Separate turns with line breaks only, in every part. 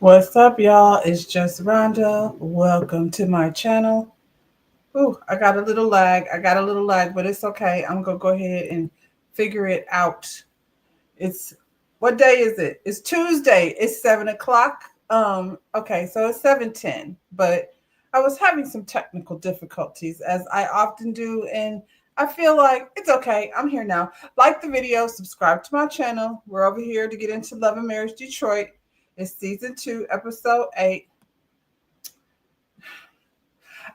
What's up, y'all? It's just Rhonda. Welcome to my channel. Ooh, I got a little lag, but it's okay. I'm gonna go ahead and figure it out. It's what day is it? It's Tuesday. It's 7 o'clock. Okay, so it's 7:10. But I was having some technical difficulties, as I often do, and I feel like it's okay. I'm here now. Like the video, subscribe to my channel. We're over here to get into Love and Marriage Detroit. It's season 2, episode 8.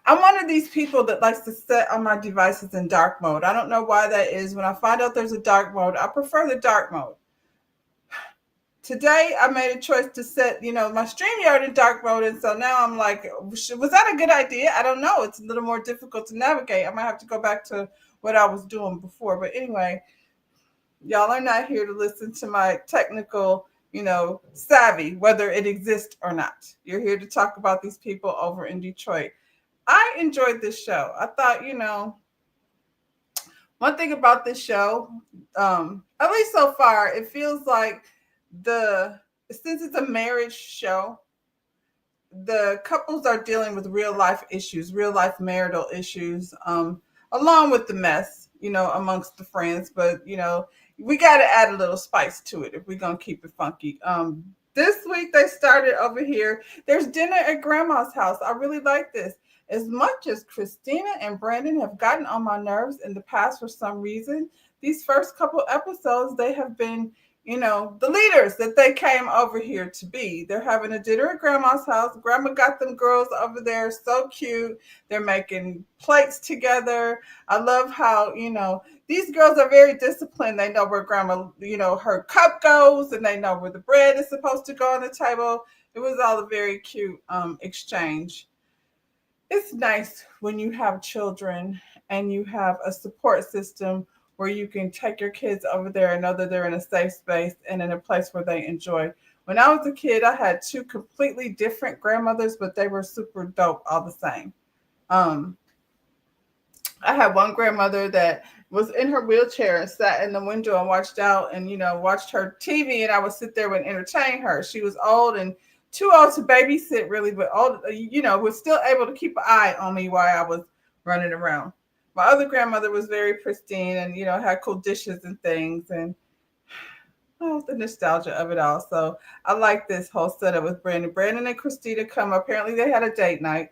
I'm one of these people that likes to set on my devices in dark mode. I don't know why that is. When I find out there's a dark mode, I prefer the dark mode. Today, I made a choice to set, my StreamYard in dark mode, and so now I'm like, was that a good idea? I don't know. It's a little more difficult to navigate. I might have to go back to what I was doing before. But anyway, y'all are not here to listen to my technical, savvy, whether it exists or not. You're here to talk about these people over in Detroit. I enjoyed this show. I thought, one thing about this show, at least so far, it feels like the since it's a marriage show, the couples are dealing with real life issues, real life marital issues, along with the mess, amongst the friends. But we got to add a little spice to it if we're gonna keep it funky. This week they started over here. There's dinner at Grandma's house. I really like this. As much as Christina and Brandon have gotten on my nerves in the past for some reason, these first couple episodes they have been, the leaders that they came over here to be. They're having a dinner at Grandma's house. Grandma got them girls over there, so cute. They're making plates together. I love how, these girls are very disciplined. They know where grandma, her cup goes, and they know where the bread is supposed to go on the table. It was all a very cute exchange. It's nice when you have children and you have a support system where you can take your kids over there and know that they're in a safe space and in a place where they enjoy. When I was a kid, I had two completely different grandmothers, but they were super dope all the same. Um, I had one grandmother that was in her wheelchair and sat in the window and watched out and, watched her TV, and I would sit there and entertain her. She was old and too old to babysit really, but old, was still able to keep an eye on me while I was running around. My other grandmother was very pristine and, had cool dishes and things, and the nostalgia of it all. So I like this whole setup with Brandon. Brandon and Christina come. Apparently they had a date night.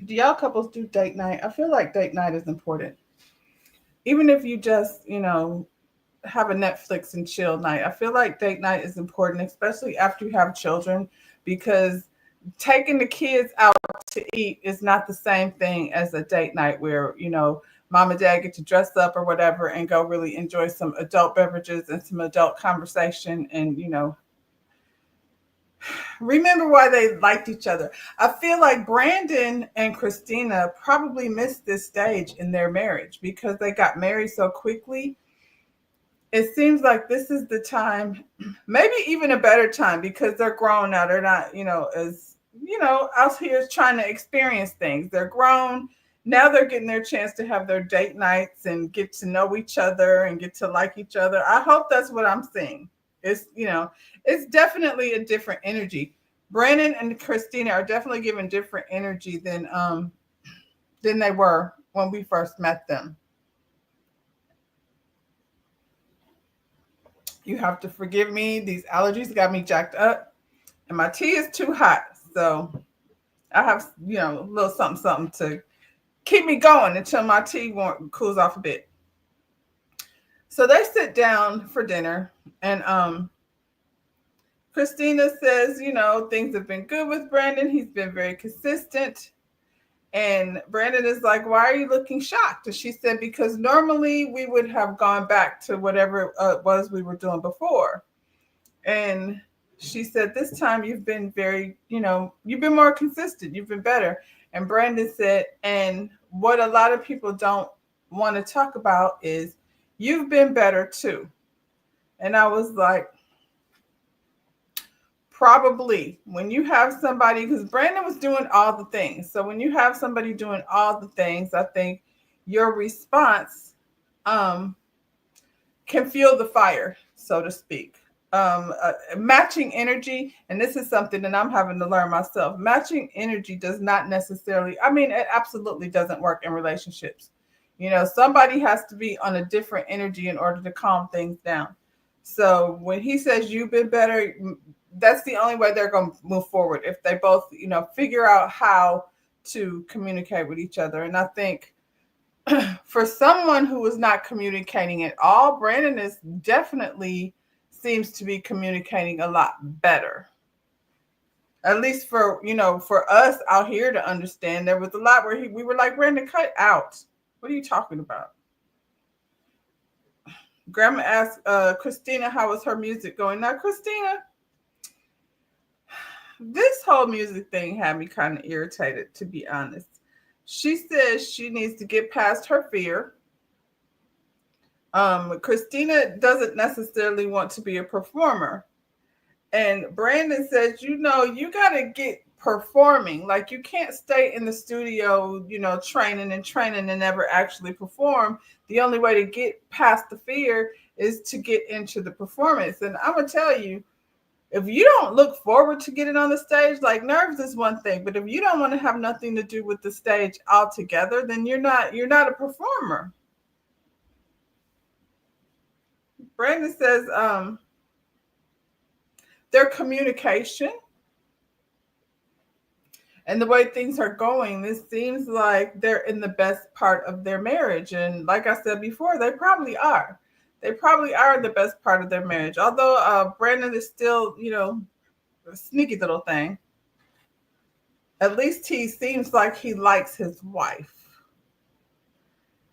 Do y'all couples do date night? I feel like date night is important. Even if you just, have a Netflix and chill night, I feel like date night is important, especially after you have children, because taking the kids out to eat is not the same thing as a date night where, mom and dad get to dress up or whatever and go really enjoy some adult beverages and some adult conversation and, remember why they liked each other. I feel like Brandon and Christina probably missed this stage in their marriage because they got married so quickly. It seems like this is the time, maybe even a better time because they're grown now. They're not, as, out here trying to experience things. They're grown. Now they're getting their chance to have their date nights and get to know each other and get to like each other. I hope that's what I'm seeing. It's definitely a different energy. Brandon and Christina are definitely giving different energy than they were when we first met them. You have to forgive me. These allergies got me jacked up, and my tea is too hot. So I have, a little something, something to keep me going until my tea cools off a bit. So they sit down for dinner, and Christina says, things have been good with Brandon. He's been very consistent. And Brandon is like, why are you looking shocked? And she said, because normally we would have gone back to whatever it was we were doing before. And she said, this time you've been very, you've been more consistent. You've been better. And Brandon said, and what a lot of people don't want to talk about is you've been better too. And I was like, probably when you have somebody, because Brandon was doing all the things. So when you have somebody doing all the things, I think your response can fuel the fire. so to speak. Matching energy, and this is something that I'm having to learn myself. Matching energy does not necessarily, I mean, it absolutely doesn't work in relationships. You know, somebody has to be on a different energy in order to calm things down. So when he says you've been better, that's the only way they're going to move forward, if they both, you know, figure out how to communicate with each other. And I think for someone who is not communicating at all, Brandon is definitely seems to be communicating a lot better. At least for, you know, for us out here to understand. There was a lot where we were like, Brandon, cut out. What are you talking about? Grandma asked Christina how was her music going. Now, Christina, this whole music thing had me kind of irritated, to be honest. She says she needs to get past her fear. Christina doesn't necessarily want to be a performer. And Brandon says, you know, you got to get performing. Like, you can't stay in the studio, you know, training and never actually perform. The only way to get past the fear is to get into the performance. And I'm going to tell you, if you don't look forward to getting on the stage, like, nerves is one thing, but if you don't want to have nothing to do with the stage altogether, then you're not a performer. Brandon says their communication and the way things are going, this seems like they're in the best part of their marriage. And like I said before, they probably are. They probably are in the best part of their marriage. Although Brandon is still, you know, a sneaky little thing. At least he seems like he likes his wife.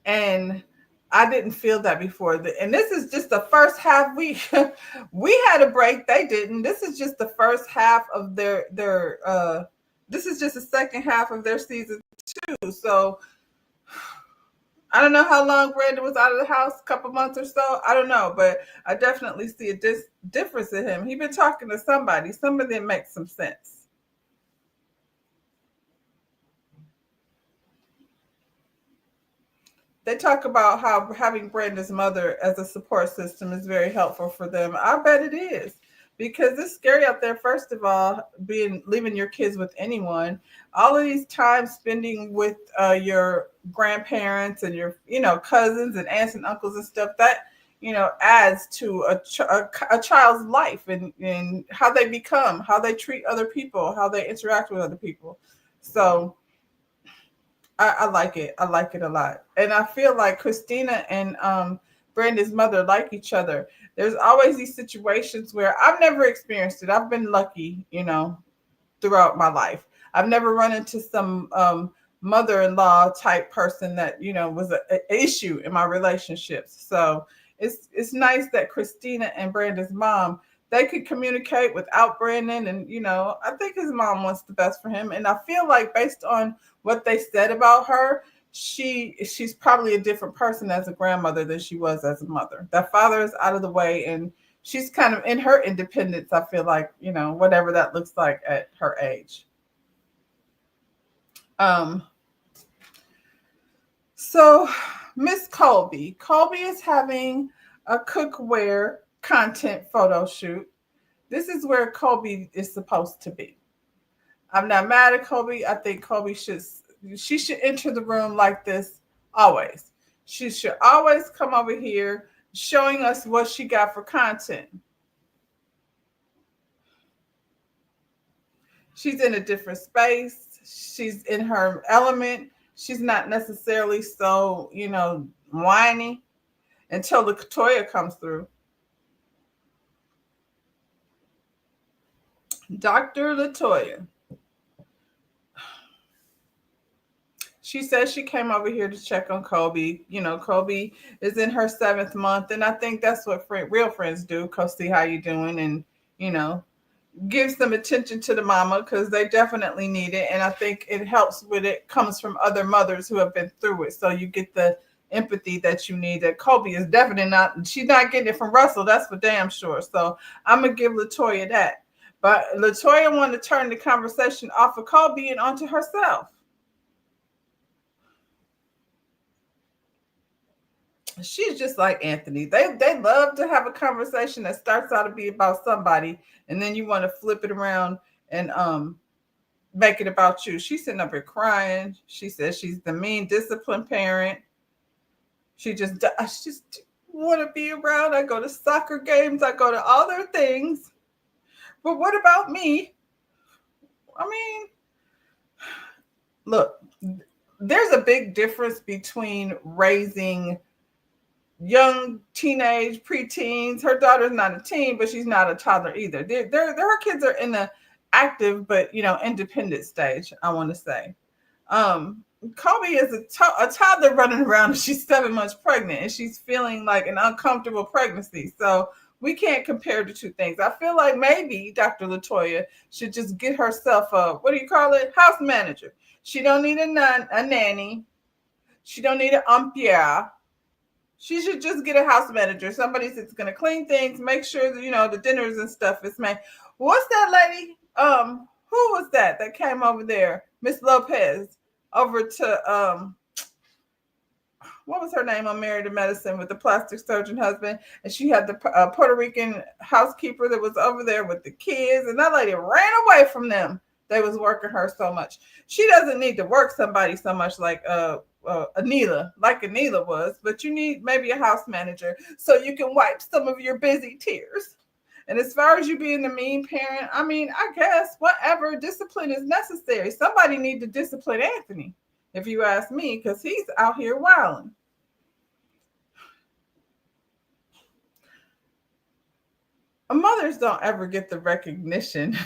And I didn't feel that before. And this is just the first half. We had a break. They didn't. This is just the first half of their this is just the second half of their season 2. So I don't know how long Brandon was out of the house, a couple months or so. I don't know, but I definitely see a difference in him. He's been talking to somebody. Some of them make some sense. They talk about how having Brandon's mother as a support system is very helpful for them. I bet it is, because it's scary out there. First of all, leaving your kids with anyone, all of these times spending with your grandparents and your, you know, cousins and aunts and uncles and stuff, that, you know, adds to a child's life, and how they become, how they treat other people, how they interact with other people. So I like it. I like it a lot. And I feel like Christina and Brandon's mother like each other. There's always these situations where I've never experienced it. I've been lucky, you know, throughout my life. I've never run into some mother-in-law type person that, you know, was an issue in my relationships. So it's nice that Christina and Brandon's mom, they could communicate without Brandon. And, you know, I think his mom wants the best for him. And I feel like based on what they said about her, she's probably a different person as a grandmother than she was as a mother. That father is out of the way, and she's kind of in her independence. I feel like, you know, whatever that looks like at her age. So Miss Colby is having a cookware content photo shoot. This is where Colby is supposed to be. I'm not mad at Colby. I think Colby should enter the room like this always. She should always come over here showing us what she got for content. She's in a different space. She's in her element. She's not necessarily so, you know, whiny until Latoya comes through. Dr. Latoya. She says she came over here to check on Colby. You know, Colby is in her 7th month, and I think that's what real friends do. Go see how you doing, and, you know, give some attention to the mama, because they definitely need it. And I think it helps when it comes from other mothers who have been through it. So you get the empathy that you need. That Colby is definitely not. She's not getting it from Russell. That's for damn sure. So I'm gonna give Latoya that. But Latoya wanted to turn the conversation off of Colby and onto herself. she's just like Anthony. They love to have a conversation that starts out to be about somebody, and then you want to flip it around and make it about you. She's sitting up here crying. She says she's the mean, disciplined parent. I just want to be around. I go to soccer games. I go to all their things. But what about me? I mean, look, there's a big difference between raising young teenage preteens. Her daughter's not a teen, but she's not a toddler either. Her kids are in the active but independent stage, I want to say. Kobe is a toddler running around and she's 7 months pregnant and she's feeling like an uncomfortable pregnancy. So we can't compare the two things. I feel like maybe Dr. Latoya should just get herself house manager. She don't need a nanny. She don't need an umpire. She should just get a house manager, somebody that's going to clean things, make sure that, the dinners and stuff is made. What's that lady? Who was that came over there? Miss Lopez over to, what was her name on Married to Medicine with the plastic surgeon husband? And she had the Puerto Rican housekeeper that was over there with the kids. And that lady ran away from them. They was working her so much. She doesn't need to work somebody so much like Anila was, but you need maybe a house manager so you can wipe some of your busy tears. And as far as you being the mean parent, I mean, I guess whatever discipline is necessary. Somebody need to discipline Anthony, if you ask me, because he's out here wilding. Mothers don't ever get the recognition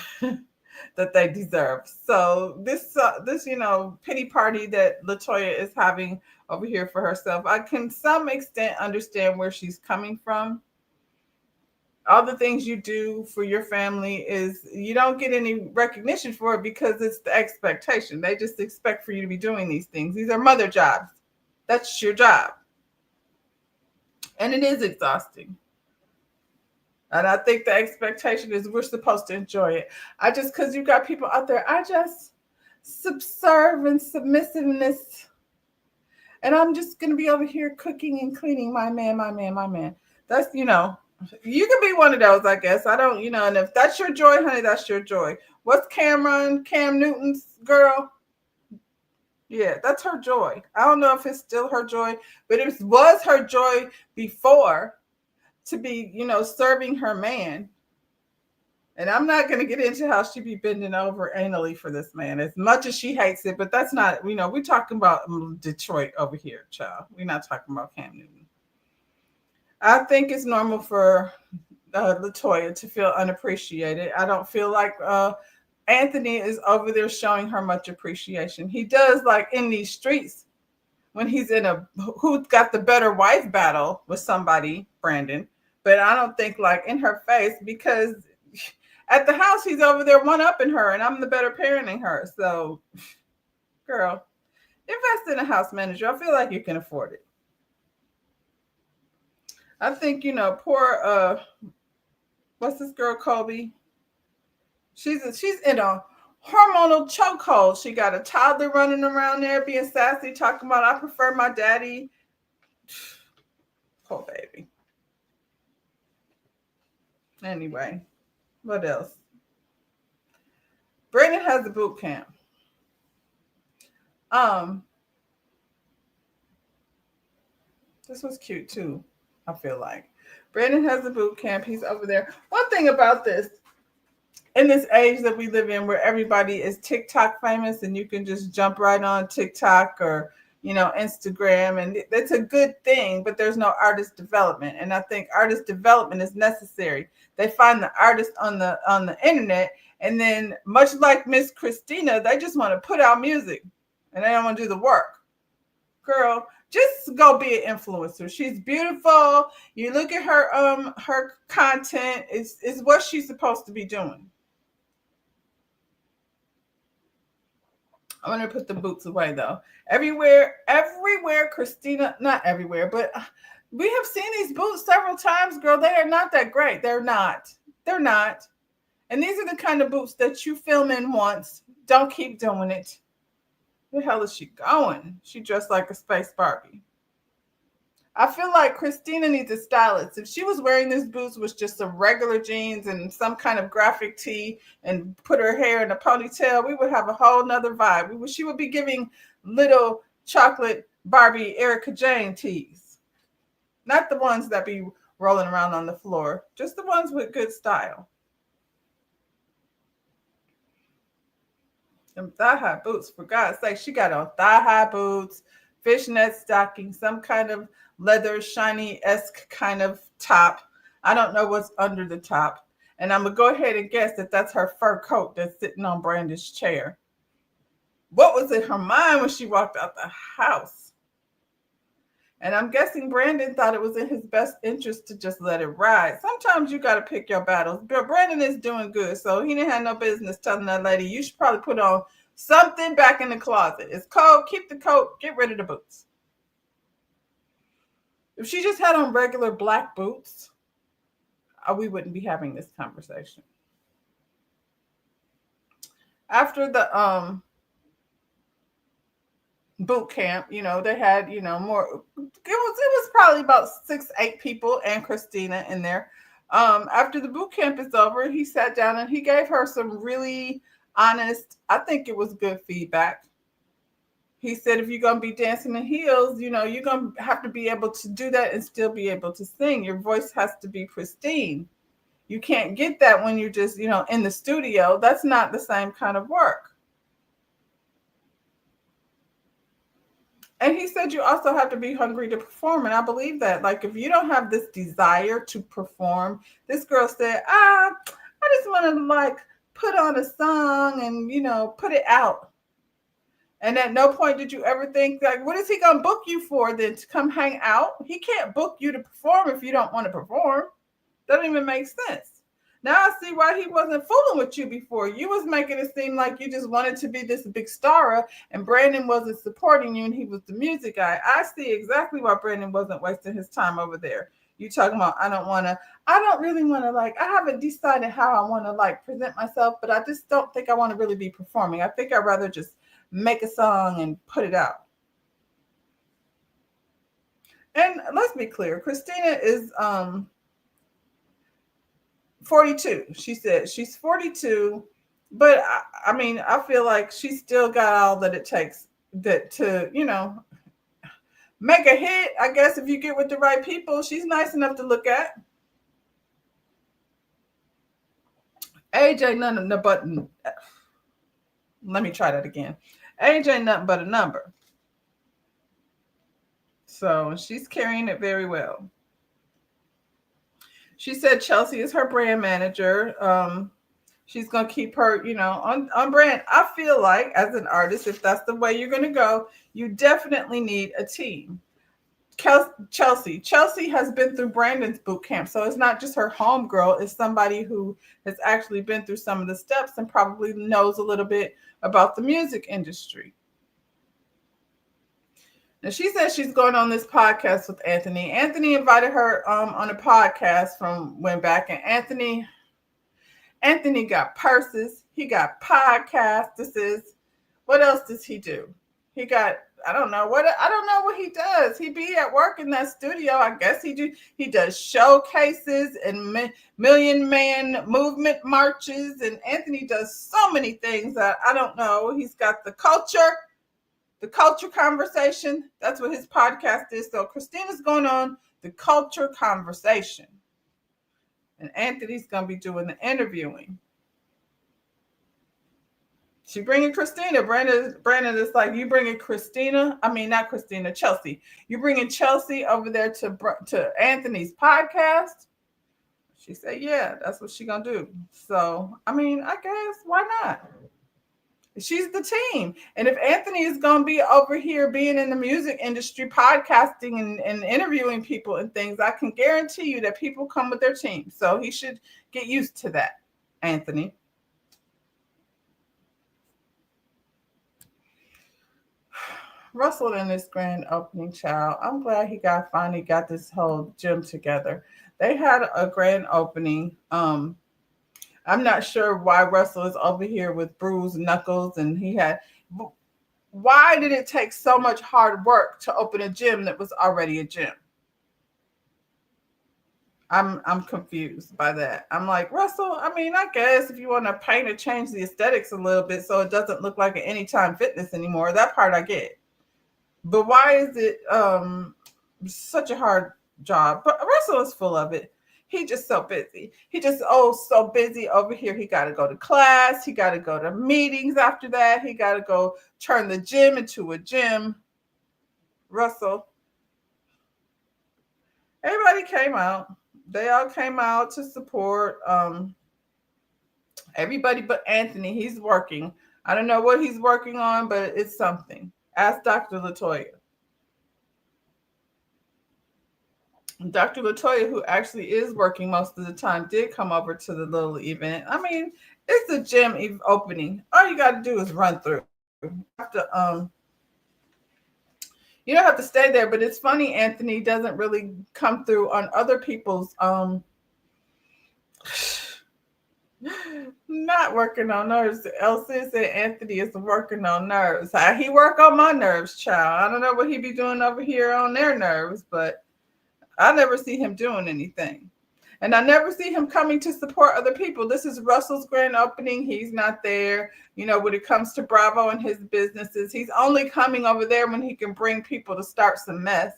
that they deserve. So this pity party that Latoya is having over here for herself, I can some extent understand where she's coming from. All the things you do for your family is you don't get any recognition for it because it's the expectation. They just expect for you to be doing these things. These are mother jobs. That's your job. And it is exhausting. And I think the expectation is we're supposed to enjoy it. Because you got people out there, I just subserve and submissiveness. And I'm just going to be over here cooking and cleaning my man. That's, you can be one of those, I guess. I don't, and if that's your joy, honey, that's your joy. What's Cam Newton's girl? Yeah, that's her joy. I don't know if it's still her joy, but it was her joy before to be, serving her man. And I'm not going to get into how she be bending over anally for this man as much as she hates it, but that's not, we're talking about Detroit over here, child. We're not talking about Cam Newton. I think it's normal for Latoya to feel unappreciated. I don't feel like Anthony is over there showing her much appreciation. He does, like in these streets when he's in a who's got the better wife battle with somebody, Brandon. But I don't think like in her face, because at the house he's over there one-upping her and I'm the better parenting her. So, girl, invest in a house manager. I feel like you can afford it. I think, poor what's this girl, Kobe? She's in a hormonal chokehold. She got a toddler running around there being sassy, talking about I prefer my daddy. Poor baby. Anyway, what else? Brandon has a boot camp. This was cute too, I feel like. Brandon has a boot camp. He's over there. One thing about this, in this age that we live in where everybody is TikTok famous and you can just jump right on TikTok or, Instagram, and that's a good thing, but there's no artist development. And I think artist development is necessary. They find the artist on the internet, and then much like Miss Christina, they just want to put out music and they don't want to do the work. Girl, just go be an influencer. She's beautiful. You look at her content, it's what she's supposed to be doing. I'm going to put the boots away, though. Everywhere, Christina, not everywhere, but we have seen these boots several times, girl. They are not that great. They're not. And these are the kind of boots that you film in once. Don't keep doing it. Where the hell is she going? She dressed like a space Barbie. I feel like Christina needs a stylist. If she was wearing these boots with just some regular jeans and some kind of graphic tee and put her hair in a ponytail, we would have a whole nother vibe. She would be giving little chocolate Barbie Erica Jane tees. Not the ones that be rolling around on the floor, just the ones with good style. Them thigh-high boots, for God's sake. She got on thigh-high boots, fishnet stockings, some kind of leather, shiny-esque kind of top. I don't know what's under the top. And I'm going to go ahead and guess that that's her fur coat that's sitting on Brandon's chair. What was in her mind when she walked out the house? And I'm guessing Brandon thought it was in his best interest to just let it ride. Sometimes you got to pick your battles. But Brandon is doing good, so he didn't have no business telling that lady, you should probably put on something back in the closet. It's cold. Keep the coat. Get rid of the boots. If she just had on regular black boots, we wouldn't be having this conversation. After the boot camp, they had, more. It was probably about 6-8 people and Christina in there. After the boot camp is over, he sat down and he gave her some really honest, I think it was good feedback. He said, if you're going to be dancing in heels, you're going to have to be able to do that and still be able to sing. Your voice has to be pristine. You can't get that when you're just, in the studio. That's not the same kind of work. And he said you also have to be hungry to perform. And I believe that. Like, if you don't have this desire to perform, this girl said, I just want to put on a song and, put it out. And at no point did you ever think, what is he going to book you for then, to come hang out? He can't book you to perform if you don't want to perform. That doesn't even make sense. Now I see why he wasn't fooling with you before. You was making it seem like you just wanted to be this big star and Brandon wasn't supporting you and he was the music guy. I see exactly why Brandon wasn't wasting his time over there. You talking about, I don't really want to I haven't decided how I want to present myself, but I just don't think I want to really be performing. I think I'd rather just make a song and put it out. And let's be clear, Christina is 42. She said she's 42, but I feel like she's still got all that it takes to make a hit. I guess if you get with the right people, she's nice enough to look at. Age ain't nothing but, let me try that again. Age ain't nothing but a number. So she's carrying it very well. She said Chelsea is her brand manager. She's going to keep her, on brand. I feel like as an artist, if that's the way you're going to go, you definitely need a team. Chelsea has been through Brandon's boot camp. So it's not just her homegirl. It's somebody who has actually been through some of the steps and probably knows a little bit about the music industry. Now, she says she's going on this podcast with Anthony. Anthony invited her on a podcast from when back, and Anthony got purses. He got podcasts. What else does he do? He got, I don't know what he does. He be at work in that studio. I guess he does showcases and Million Man Movement marches. And Anthony does so many things that I don't know. He's got the culture conversation. That's what his podcast is. So Christina's going on the culture conversation. And Anthony's going to be doing the interviewing. She bringing Christina. Brandon is like, you bringing Chelsea. You bringing Chelsea over there to Anthony's podcast? She said, yeah, that's what she's going to do. So, I guess, why not? She's the team. And if Anthony is going to be over here being in the music industry, podcasting and interviewing people and things, I can guarantee you that people come with their team. So he should get used to that, Anthony. Russell and his grand opening, child. I'm glad he finally got this whole gym together. They had a grand opening. I'm not sure why Russell is over here with bruised knuckles, and why did it take so much hard work to open a gym that was already a gym? I'm confused by that. I'm like, Russell, I mean, I guess if you want to paint or change the aesthetics a little bit so it doesn't look like an Anytime Fitness anymore, that part I get. But why is it such a hard job? But Russell is full of it. He just so busy. He just so busy over here. He got to go to class. He got to go to meetings after that. He got to go turn the gym into a gym. Russell, everybody came out. They all came out to support everybody but Anthony. He's working. I don't know what he's working on, but it's something. Ask Dr. Latoya. Dr. Latoya, who actually is working most of the time, did come over to the little event. I mean, it's a gym opening. All you got to do is run through. You don't have to stay there, but it's funny, Anthony doesn't really come through on other people's not working on nerves. Elsie said Anthony is working on nerves. He work on my nerves, child. I don't know what he be doing over here on their nerves, but I never see him doing anything. And I never see him coming to support other people. This is Russell's grand opening. He's not there. You know, when it comes to Bravo and his businesses, he's only coming over there when he can bring people to start some mess.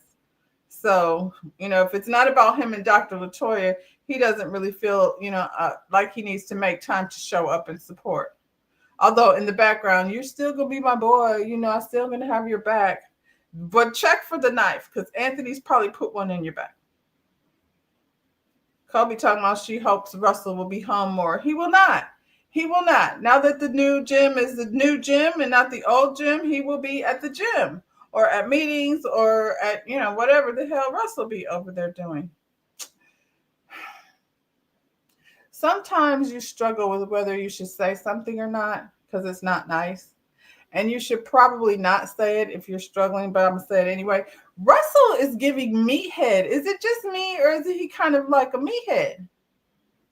So, you know, if it's not about him and Dr. Latoya, he doesn't really feel, like he needs to make time to show up and support. Although in the background, you're still going to be my boy. I'm still going to have your back. But check for the knife because Anthony's probably put one in your back. Kobe talking about she hopes Russell will be home more. He will not. He will not. Now that the new gym is the new gym and not the old gym, he will be at the gym or at meetings or at, whatever the hell Russell be over there doing. Sometimes you struggle with whether you should say something or not because it's not nice. And you should probably not say it if you're struggling, but I'm going to say it anyway. Russell is giving meathead. Is it just me or is he kind of like a meathead?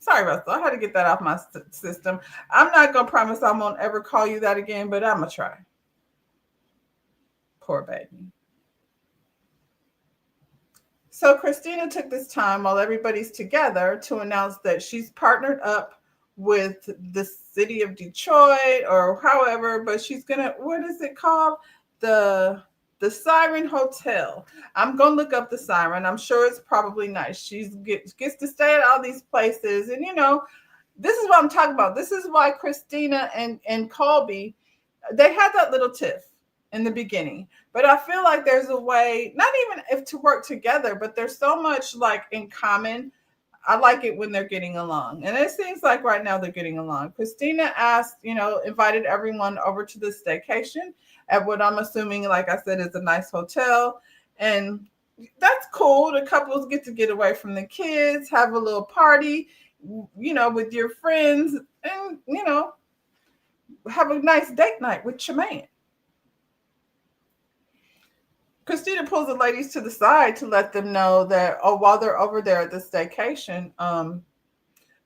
Sorry, Russell. I had to get that off my system. I'm not going to promise I won't ever call you that again, but I'm going to try. Poor baby. So Christina took this time while everybody's together to announce that she's partnered up with the city of Detroit or however, but she's gonna, what is it called? The Siren Hotel. I'm gonna look up the Siren. I'm sure it's probably nice. She gets to stay at all these places, and this is what I'm talking about. This is why Christina and Colby, they had that little tiff in the beginning, but I feel like there's a way, not even if to work together, but there's so much like in common. I like it when they're getting along. And it seems like right now they're getting along. Christina asked, invited everyone over to the staycation at what I'm assuming, like I said, is a nice hotel. And that's cool. The couples get away from the kids, have a little party, with your friends and, have a nice date night with your man. Christina pulls the ladies to the side to let them know that, while they're over there at the staycation,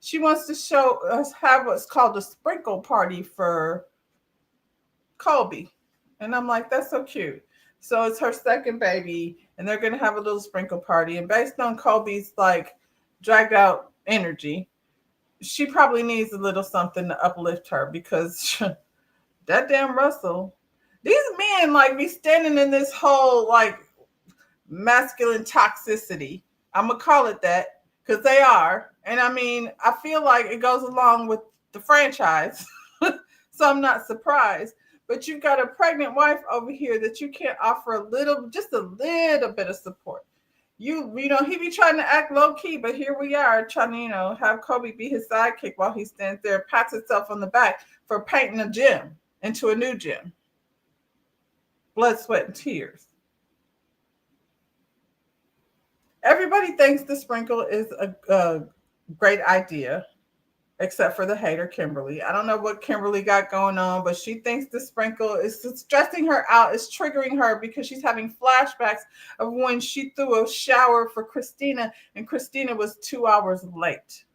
she wants to show us, have what's called a sprinkle party for Colby. And I'm like, that's so cute. So it's her second baby, and they're going to have a little sprinkle party. And based on Colby's like dragged out energy, she probably needs a little something to uplift her because that damn Russell. These men like be standing in this whole like masculine toxicity. I'm gonna call it that because they are. And I mean, I feel like it goes along with the franchise. So I'm not surprised. But you've got a pregnant wife over here that you can't offer just a little bit of support. He be trying to act low key, but here we are trying to, have Kobe be his sidekick while he stands there, pats himself on the back for painting a gym into a new gym. Blood, sweat, and tears. Everybody thinks the sprinkle is a great idea, except for the hater, Kimberly. I don't know what Kimberly got going on, but she thinks the sprinkle is stressing her out, is triggering her because she's having flashbacks of when she threw a shower for Christina and Christina was 2 hours late.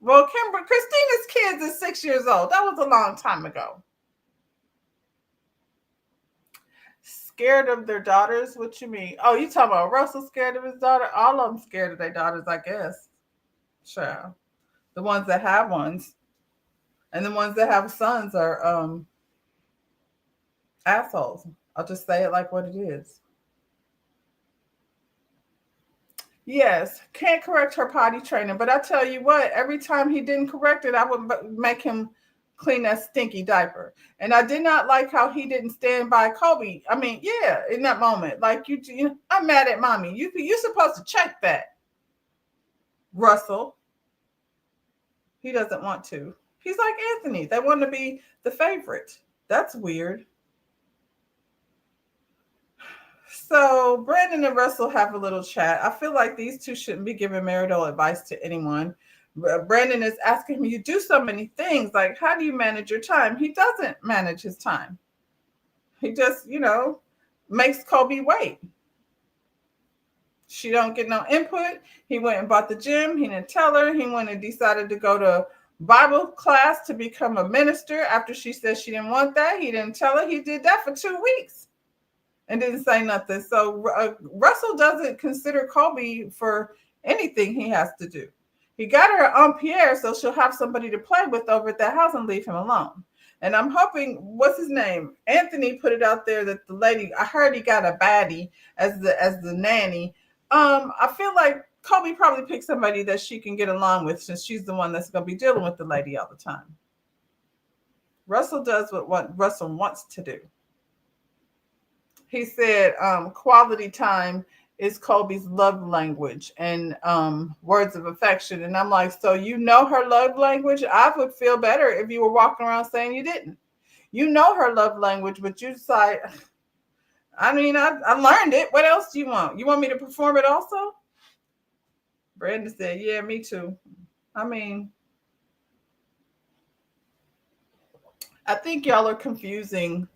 Well, Christina's kids is 6 years old. That was a long time ago. scared of their daughters? What you mean? Oh, you talking about Russell scared of his daughter? All of them scared of their daughters, I guess. Sure. The ones that have ones. And the ones that have sons are assholes. I'll just say it like what it is. Yes, can't correct her potty training, but I tell you what, every time he didn't correct it, I would make him clean that stinky diaper. And I did not like how he didn't stand by Kobe. I mean, yeah, in that moment, like I'm mad at mommy. You're supposed to check that, Russell. He doesn't want to. He's like Anthony. They want to be the favorite. That's weird. So Brandon and Russell have a little chat. I feel like these two shouldn't be giving marital advice to anyone. Brandon is asking him, you do so many things. Like, how do you manage your time? He doesn't manage his time. He just, makes Kobe wait. She don't get no input. He went and bought the gym. He didn't tell her. He went and decided to go to Bible class to become a minister after she said she didn't want that. He didn't tell her. He did that for 2 weeks and didn't say nothing. So Russell doesn't consider Kobe for anything he has to do. He got her on Pierre so she'll have somebody to play with over at that house and leave him alone. And I'm hoping, what's his name? Anthony put it out there that the lady, I heard he got a baddie as the nanny. I feel like Kobe probably picked somebody that she can get along with since she's the one that's going to be dealing with the lady all the time. Russell does what Russell wants to do. He said quality time is Kobe's love language and words of affection. And I'm like, so you know her love language? I would feel better if you were walking around saying you didn't. You know her love language, but you decide, I learned it. What else do you want? You want me to perform it also? Brandon said, yeah, me too. I think y'all are confusing.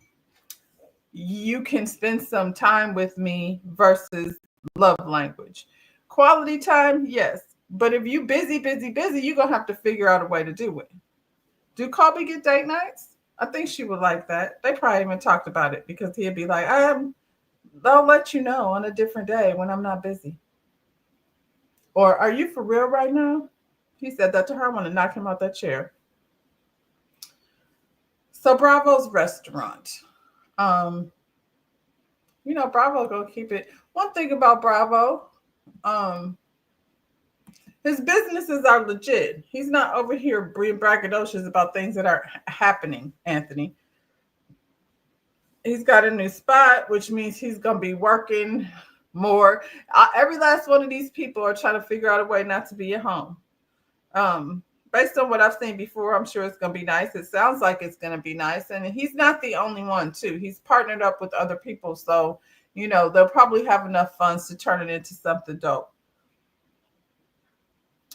You can spend some time with me versus love language. Quality time, yes. But if you busy, you're going to have to figure out a way to do it. Do Kobe get date nights? I think she would like that. They probably even talked about it because he'd be like, I'll let you know on a different day when I'm not busy. Or are you for real right now? He said that to her. I want to knock him out that chair. So Bravo's restaurant. Bravo gonna keep it. One thing about Bravo, his businesses are legit. He's not over here being braggadocious about things that are happening, Anthony. He's got a new spot, which means he's gonna be working more. Every last one of these people are trying to figure out a way not to be at home. Based on what I've seen before, I'm sure it's going to be nice. It sounds like it's going to be nice. And he's not the only one, too. He's partnered up with other people. So, they'll probably have enough funds to turn it into something dope.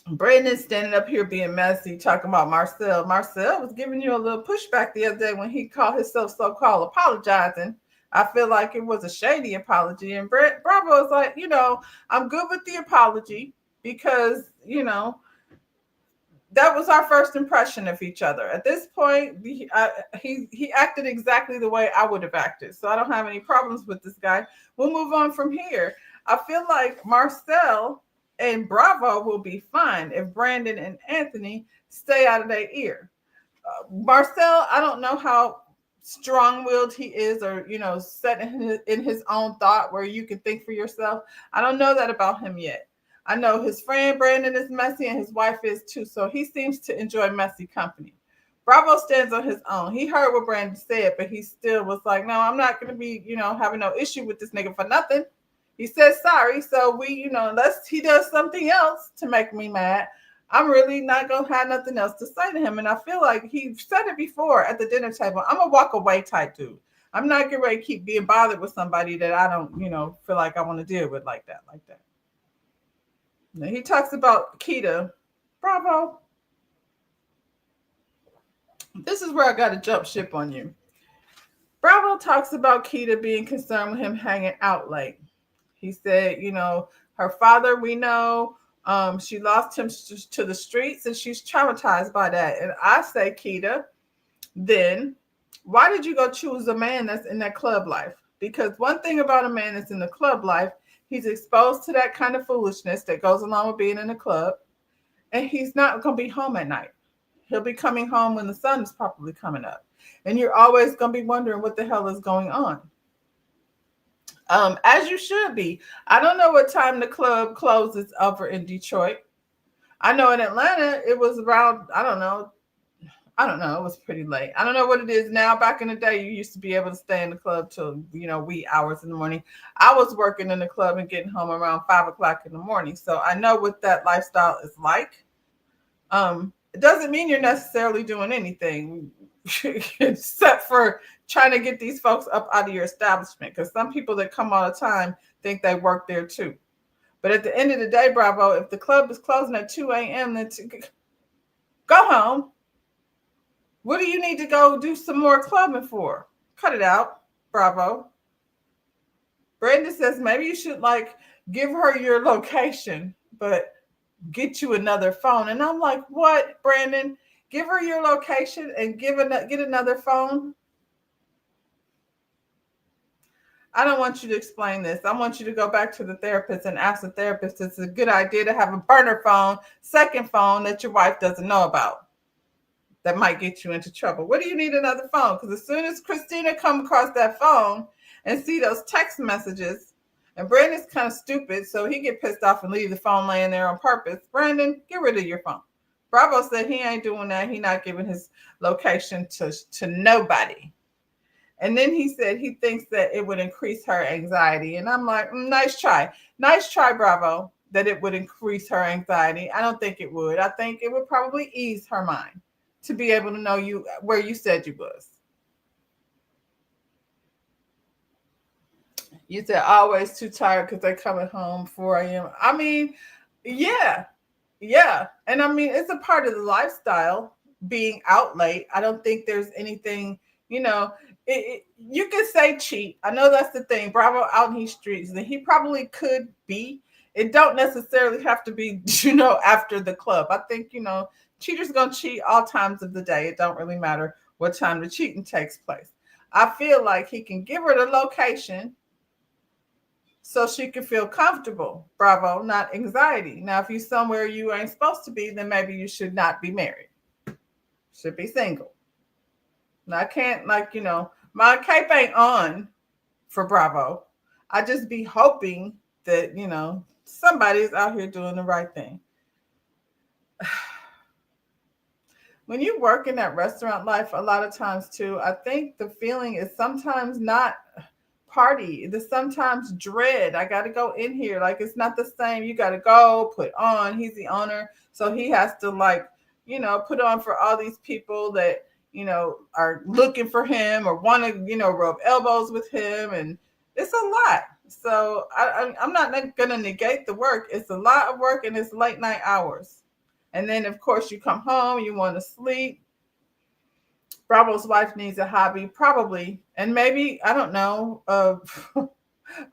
Brandon's standing up here being messy, talking about Marcel. Marcel was giving you a little pushback the other day when he called himself so-called apologizing. I feel like it was a shady apology. And Bravo was like, I'm good with the apology because, that was our first impression of each other. At this point, he acted exactly the way I would have acted. So I don't have any problems with this guy. We'll move on from here. I feel like Marcel and Bravo will be fine if Brandon and Anthony stay out of their ear. Marcel, I don't know how strong-willed he is or, set in his own thought where you can think for yourself. I don't know that about him yet. I know his friend Brandon is messy and his wife is too. So he seems to enjoy messy company. Bravo stands on his own. He heard what Brandon said, but he still was like, no, I'm not going to be, having no issue with this nigga for nothing. He says sorry. So we, unless he does something else to make me mad, I'm really not going to have nothing else to say to him. And I feel like he said it before at the dinner table. I'm a walk away type dude. I'm not getting ready to keep being bothered with somebody that I don't, feel like I want to deal with like that. Now he talks about Keita. Bravo. This is where I got to jump ship on you. Bravo talks about Keita being concerned with him hanging out late. He said, her father, we know, she lost him to the streets and she's traumatized by that. And I say, Keita, then why did you go choose a man that's in that club life? Because one thing about a man that's in the club life, he's exposed to that kind of foolishness that goes along with being in a club, and he's not going to be home at night. He'll be coming home when the sun is probably coming up. And you're always going to be wondering what the hell is going on. As you should be. I don't know what time the club closes over in Detroit. I know in Atlanta it was around, I don't know, it was pretty late. I don't know what it is now. Back in the day, you used to be able to stay in the club till, wee hours in the morning. I was working in the club and getting home around 5 o'clock in the morning. So I know what that lifestyle is like. It doesn't mean you're necessarily doing anything except for trying to get these folks up out of your establishment. Because some people that come all the time think they work there too. But at the end of the day, Bravo, if the club is closing at 2 a.m., then go home. What do you need to go do some more clubbing for? Cut it out, Bravo. Brenda says maybe you should give her your location, but get you another phone. And I'm like, what, Brandon? Give her your location and get another phone? I don't want you to explain this. I want you to go back to the therapist and ask the therapist if it's a good idea to have a burner phone, second phone that your wife doesn't know about. That might get you into trouble. What do you need another phone? Because as soon as Christina come across that phone and see those text messages, and Brandon's kind of stupid, so he get pissed off and leave the phone laying there on purpose. Brandon, get rid of your phone. Bravo said he ain't doing that. He not giving his location to nobody. And then he said he thinks that it would increase her anxiety. And I'm like, nice try. Nice try, Bravo, that it would increase her anxiety. I don't think it would. I think it would probably ease her mind to be able to know you where you said you was. You said always too tired because they coming home 4 a.m. I mean, yeah, yeah. And I mean, it's a part of the lifestyle being out late. I don't think there's anything, you could say cheat. I know that's the thing. Bravo out in these streets, and he probably could be. It don't necessarily have to be, after the club. I think, cheaters gonna cheat all times of the day. It don't really matter what time the cheating takes place. I feel like he can give her the location so she can feel comfortable. Bravo, not anxiety. Now, if you're somewhere you ain't supposed to be, then maybe you should not be married. Should be single. Now, I can't, my cape ain't on for Bravo. I just be hoping that, somebody's out here doing the right thing. When you work in that restaurant life, a lot of times too, I think the feeling is sometimes not party. There's sometimes dread. I got to go in here. Like, it's not the same. You got to go put on. He's the owner. So he has to put on for all these people that, are looking for him or want to, rub elbows with him. And it's a lot. So I'm not going to negate the work. It's a lot of work and it's late night hours. And then, of course, you come home, you want to sleep. Bravo's wife needs a hobby, probably. And maybe, I don't know, a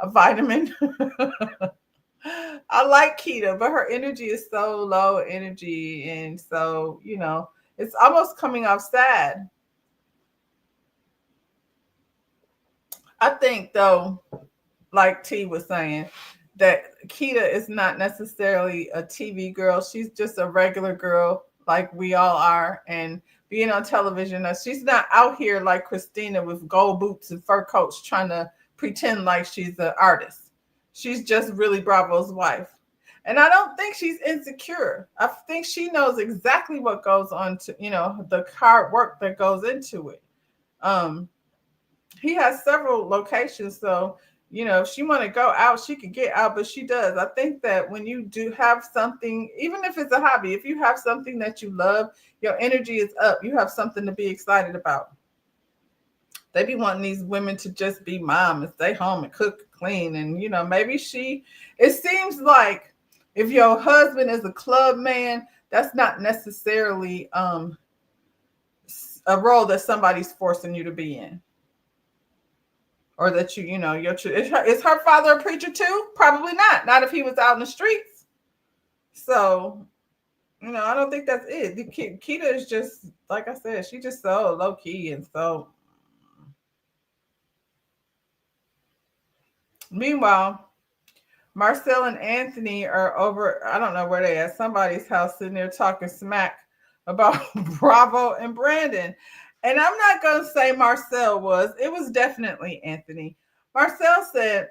vitamin. I like Keita, but her energy is so low energy. And so, it's almost coming off sad. I think, though, like T was saying, that Keita is not necessarily a TV girl. She's just a regular girl like we all are. And being on television, she's not out here like Christina with gold boots and fur coats trying to pretend like she's an artist. She's just really Bravo's wife. And I don't think she's insecure. I think she knows exactly what goes on to, the hard work that goes into it. He has several locations, so if she want to go out, she could get out, but she does. I think that when you do have something, even if it's a hobby, if you have something that you love, your energy is up. You have something to be excited about. They be wanting these women to just be mom and stay home and cook, clean. And, maybe it seems like if your husband is a club man, that's not necessarily a role that somebody's forcing you to be in. Or that is her father a preacher too? Probably not. Not if he was out in the streets. So, I don't think that's it. Keita is just, like I said, she's just so low key and so. Meanwhile, Marcel and Anthony are over, I don't know where they at, somebody's house sitting there talking smack about Bravo and Brandon. And I'm not going to say Marcel was, it was definitely Anthony. Marcel said,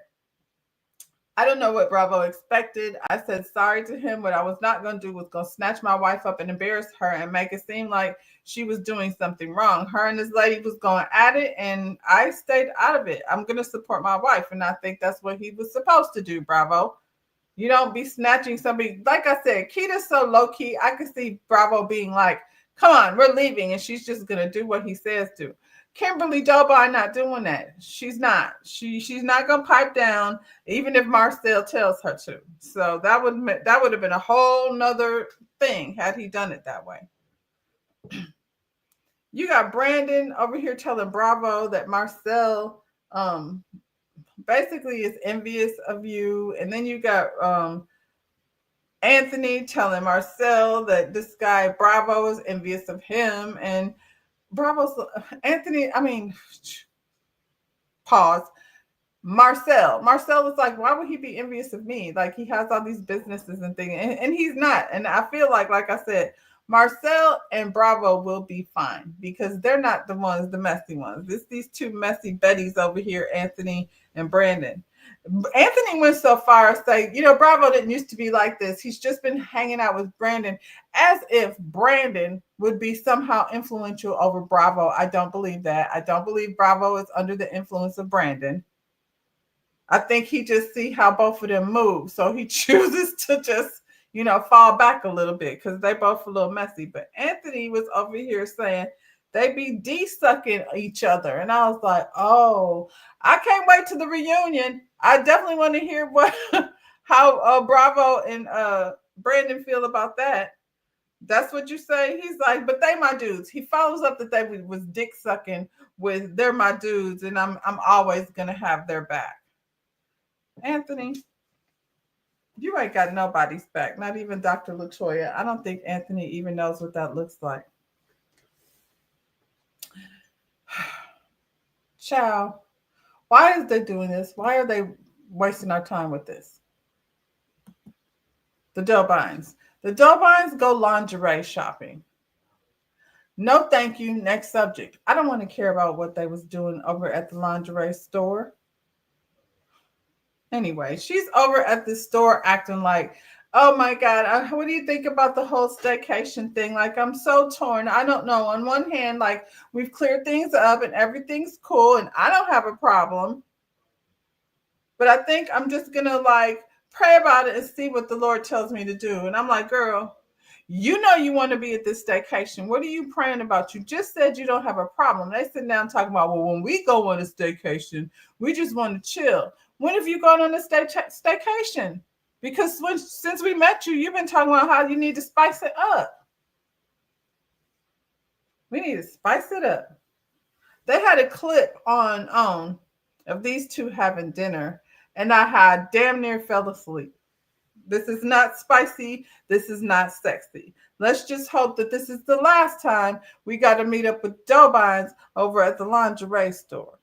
I don't know what Bravo expected. I said sorry to him. What I was not going to do was go snatch my wife up and embarrass her and make it seem like she was doing something wrong. Her and this lady was going at it, and I stayed out of it. I'm going to support my wife, and I think that's what he was supposed to do, Bravo. You don't be snatching somebody. Like I said, Keita's so low key. I could see Bravo being like, come on, we're leaving. And she's just going to do what he says to. Kimberly Dobine not doing that. She's not. She's not going to pipe down, even if Marcel tells her to. So that would have been a whole nother thing had he done it that way. You got Brandon over here telling Bravo that Marcel basically is envious of you. And then you got Anthony telling Marcel that this guy Bravo is envious of him. And Bravo's pause. Marcel is like, why would he be envious of me? Like, he has all these businesses and things, and he's not. And I feel like I said, Marcel and Bravo will be fine because they're not the messy ones. It's these two messy Bettys over here, Anthony and Brandon. Anthony went so far as say, Bravo didn't used to be like this. He's just been hanging out with Brandon, as if Brandon would be somehow influential over Bravo. I don't believe that. I don't believe Bravo is under the influence of Brandon. I think he just see how both of them move. So he chooses to just, fall back a little bit because they both a little messy. But Anthony was over here saying they be de-sucking each other. And I was like, oh, I can't wait to the reunion. I definitely want to hear how Bravo and Brandon feel about that. That's what you say? He's like, but they my dudes. He follows up that they was dick sucking with they're my dudes, and I'm always gonna have their back. Anthony, you ain't got nobody's back, not even Dr. LaToya. I don't think Anthony even knows what that looks like. Ciao. Why is they doing this? Why are they wasting our time with this? The Dobines. The Dobines go lingerie shopping. No, thank you. Next subject. I don't want to care about what they was doing over at the lingerie store. Anyway, she's over at the store acting like, oh my God, what do you think about the whole staycation thing? Like, I'm so torn. I don't know. On one hand, like, we've cleared things up and everything's cool and I don't have a problem. But I think I'm just going to pray about it and see what the Lord tells me to do. And I'm like, girl, you want to be at this staycation. What are you praying about? You just said you don't have a problem. They sit down talking about, well, when we go on a staycation, we just want to chill. When have you gone on a staycation? Because since we met you, you've been talking about how you need to spice it up. We need to spice it up. They had a clip on of these two having dinner, and I had damn near fell asleep. This is not spicy. This is not sexy. Let's just hope that this is the last time we got to meet up with Dobines over at the lingerie store.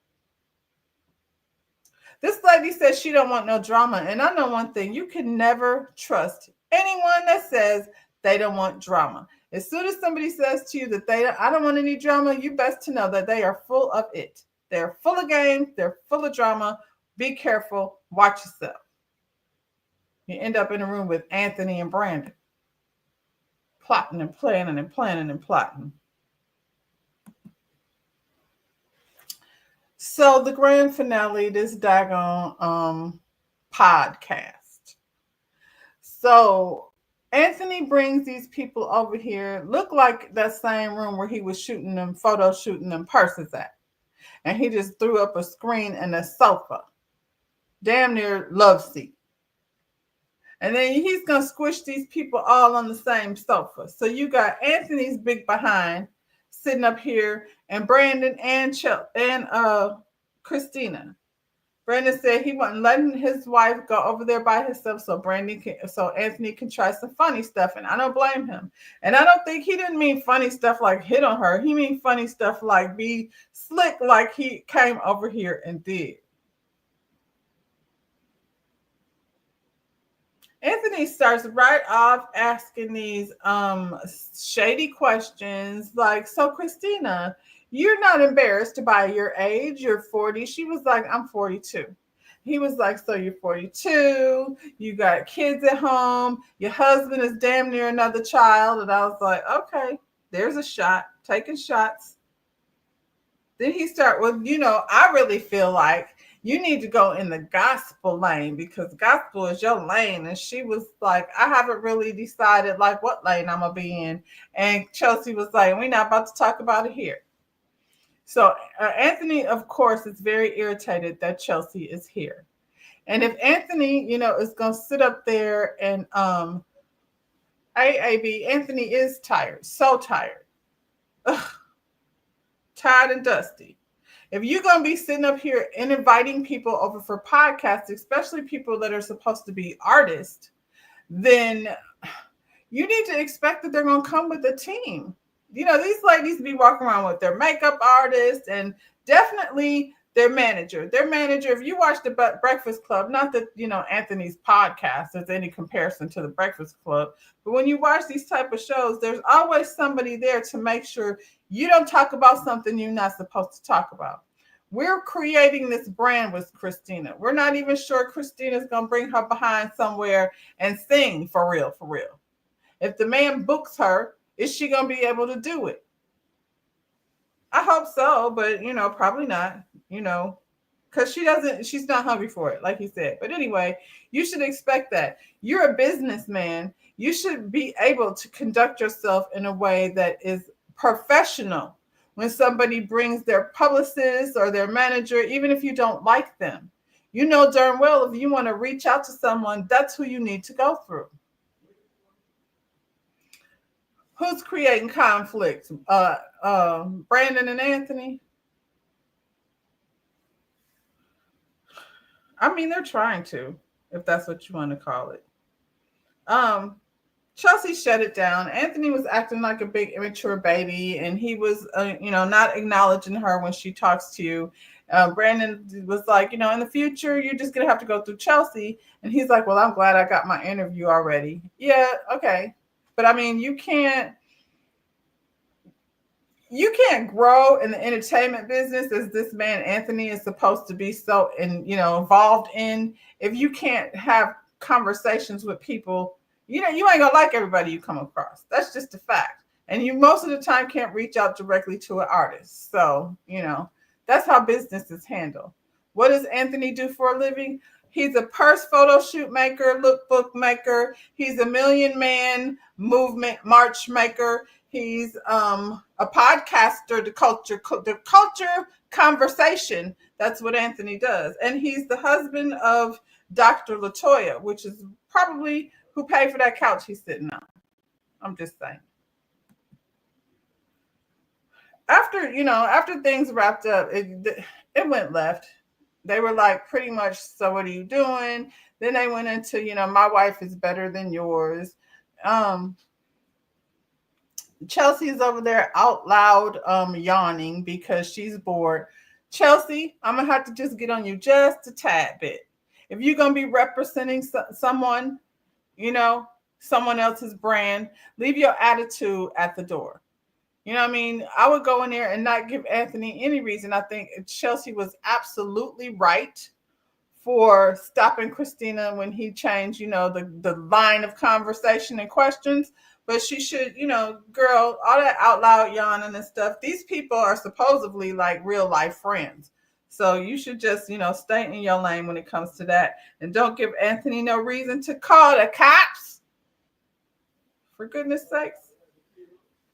This lady says she don't want no drama. And I know one thing, you can never trust anyone that says they don't want drama. As soon as somebody says to you that I don't want any drama, you best to know that they are full of it. They're full of games. They're full of drama. Be careful. Watch yourself. You end up in a room with Anthony and Brandon, plotting and planning and planning and plotting. So the grand finale, this daggone podcast. So Anthony brings these people over here, look like that same room where he was shooting them purses at. And he just threw up a screen and a sofa. Damn near love seat. And then he's going to squish these people all on the same sofa. So you got Anthony's big behind sitting up here, and Brandon and Christina. Brandon said he wasn't letting his wife go over there by herself so Anthony can try some funny stuff, and I don't blame him. And I don't think he didn't mean funny stuff like hit on her. He mean funny stuff like be slick like he came over here and did. Anthony starts right off asking these shady questions like, so Christina, you're not embarrassed by your age, you're 40. She was like, I'm 42. He was like, so you're 42, you got kids at home, your husband is damn near another child. And I was like, okay, there's a shot, taking shots. Then he started, well, I really feel like you need to go in the gospel lane because gospel is your lane. And she was like, I haven't really decided like what lane I'm gonna be in. And Chelsea was like, we're not about to talk about it here. So Anthony, of course, is very irritated that Chelsea is here. And if Anthony, is gonna sit up there and AAB, Anthony is tired, so tired. Ugh, tired and dusty. If you're going to be sitting up here and inviting people over for podcasts, especially people that are supposed to be artists, then you need to expect that they're going to come with a team. These ladies be walking around with their makeup artist and definitely their manager. Their manager, if you watch the Breakfast Club, not that, Anthony's podcast is any comparison to the Breakfast Club, but when you watch these type of shows, there's always somebody there to make sure you don't talk about something you're not supposed to talk about. We're creating this brand with Christina. We're not even sure Christina's going to bring her behind somewhere and sing for real, for real. If the man books her, is she going to be able to do it? I hope so, but, probably not, because she's not hungry for it, like he said. But anyway, you should expect that. You're a businessman. You should be able to conduct yourself in a way that is professional. When somebody brings their publicist or their manager, even if you don't like them, you know darn well if you want to reach out to someone, that's who you need to go through. Who's creating conflict? Brandon and Anthony? I mean, they're trying to, if that's what you want to call it. Chelsea shut it down. Anthony was acting like a big immature baby, and he was, not acknowledging her when she talks to you. Brandon was like, in the future, you're just going to have to go through Chelsea. And he's like, well, I'm glad I got my interview already. Yeah, okay. But I mean, you can't grow in the entertainment business as this man Anthony is supposed to be so involved in if you can't have conversations with people. You ain't gonna like everybody you come across. That's just a fact. And you most of the time can't reach out directly to an artist. So, that's how business is handled. What does Anthony do for a living? He's a purse photo shoot maker, lookbook maker. He's a Million Man movement march maker. He's a podcaster, the culture conversation. That's what Anthony does. And he's the husband of Dr. Latoya, which is probably who paid for that couch he's sitting on. I'm just saying. After things wrapped up, it went left. They were like, pretty much, so what are you doing? Then they went into, my wife is better than yours. Chelsea is over there out loud yawning because she's bored. Chelsea, I'm going to have to just get on you just a tad bit. If you're going to be representing someone, someone else's brand, leave your attitude at the door. You know what I mean? I would go in there and not give Anthony any reason. I think Chelsea was absolutely right for stopping Christina when he changed, the line of conversation and questions. But she should, girl, all that out loud yawning and stuff. These people are supposedly like real life friends. So you should just, stay in your lane when it comes to that. And don't give Anthony no reason to call the cops. For goodness sakes.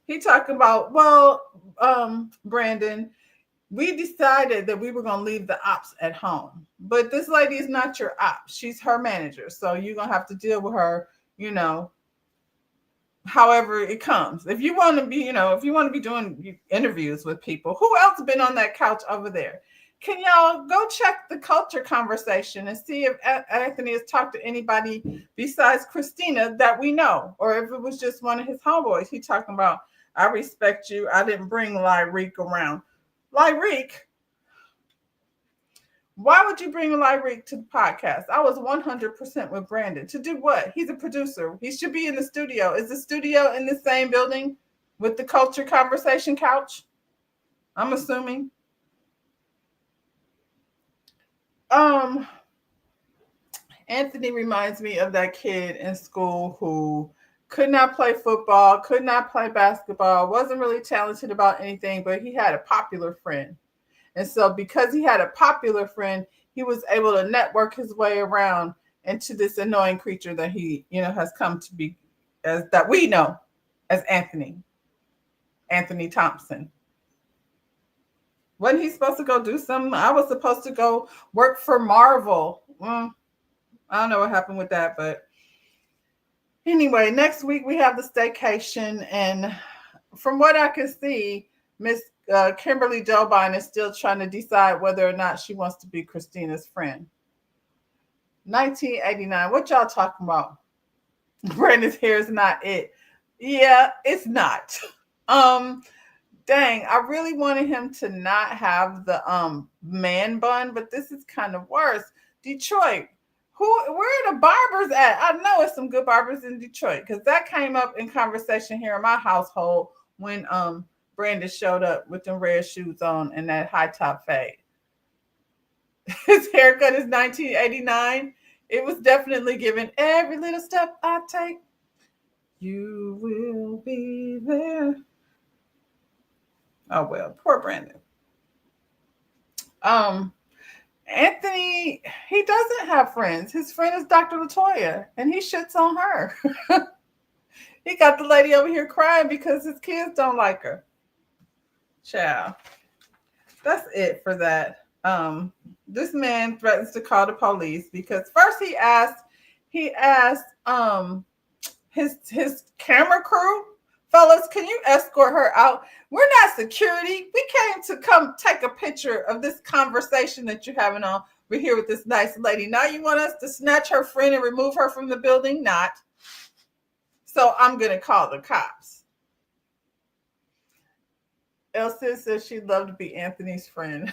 He talking about, Brandon, we decided that we were going to leave the ops at home. But this lady is not your op. She's her manager. So you're going to have to deal with her, however it comes. If you want to be, if you want to be doing interviews with people, who else been on that couch over there? Can y'all go check the culture conversation and see if Anthony has talked to anybody besides Christina that we know, or if it was just one of his homeboys. He talking about, I respect you. I didn't bring Lyrique around. Lyrique, Why would you bring Lyric to the podcast? I was 100% with Brandon. To do what? He's a producer. He should be in the studio. Is the studio in the same building with the Culture Conversation couch? I'm assuming. Anthony reminds me of that kid in school who could not play football, could not play basketball, wasn't really talented about anything, but he had a popular friend. And so because he had a popular friend, he was able to network his way around into this annoying creature that he, has come to be as that we know as Anthony Thompson. Wasn't he supposed to go do something? I was supposed to go work for Marvel. I don't know what happened with that, but anyway, next week we have the staycation, and from what I can see, Miss Kimberly Jobine is still trying to decide whether or not she wants to be Christina's friend. 1989. What y'all talking about? Brandon's hair is not it. Yeah, it's not. Dang, I really wanted him to not have the man bun, but this is kind of worse. Detroit. Where are the barbers at? I know it's some good barbers in Detroit, because that came up in conversation here in my household when Brandon showed up with them red shoes on and that high top fade. His haircut is 1989. It was definitely given every little step I take. You will be there. Oh well, poor Brandon. Anthony, he doesn't have friends. His friend is Dr. Latoya, and he shits on her. He got the lady over here crying because his kids don't like her. Ciao. That's it for that. This man threatens to call the police because first he asked his camera crew, fellas, can you escort her out? We're not security. We came to come take a picture of this conversation that you're having on. We're here with this nice lady. Now you want us to snatch her friend and remove her from the building? Not. So I'm going to call the cops. Elsa says she'd love to be Anthony's friend.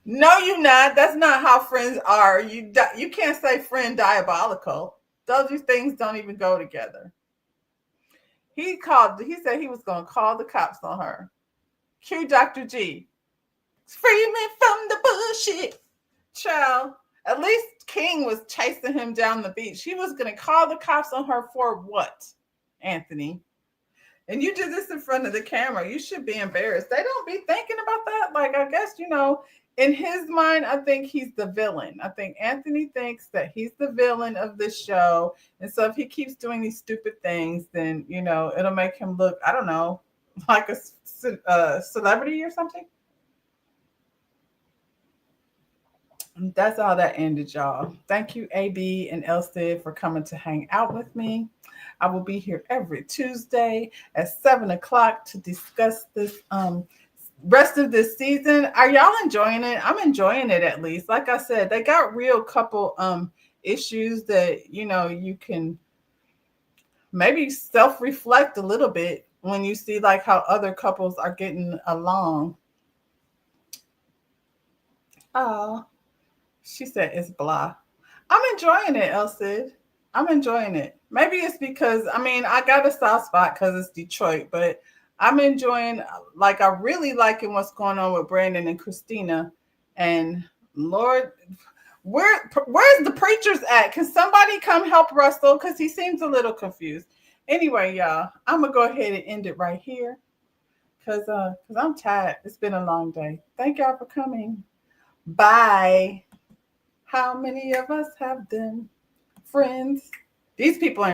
No, you're not. That's not how friends are. You can't say friend diabolical. Those things don't even go together. He said he was going to call the cops on her. Cue Dr. G. Free me from the bullshit. Child. At least King was chasing him down the beach. He was going to call the cops on her for what, Anthony? And you did this in front of the camera. You should be embarrassed. They don't be thinking about that. Like, I guess, in his mind, I think he's the villain. I think Anthony thinks that he's the villain of this show. And so if he keeps doing these stupid things, then, it'll make him look, I don't know, like a celebrity or something. That's all that ended, y'all. Thank you, AB and Elsid, for coming to hang out with me. I will be here every Tuesday at 7:00 to discuss this rest of this season. Are y'all enjoying it? I'm enjoying it, at least. Like I said, they got real couple issues that you can maybe self-reflect a little bit when you see like how other couples are getting along. Oh, she said it's blah. I'm enjoying it, Elsid. I'm enjoying it. Maybe it's because, I got a soft spot because it's Detroit, but I'm enjoying, like, I really liking what's going on with Brandon and Christina. And Lord, where's the preachers at? Can somebody come help Russell? Because he seems a little confused. Anyway, y'all, I'm going to go ahead and end it right here because I'm tired. It's been a long day. Thank y'all for coming. Bye. How many of us have them? Friends. These people are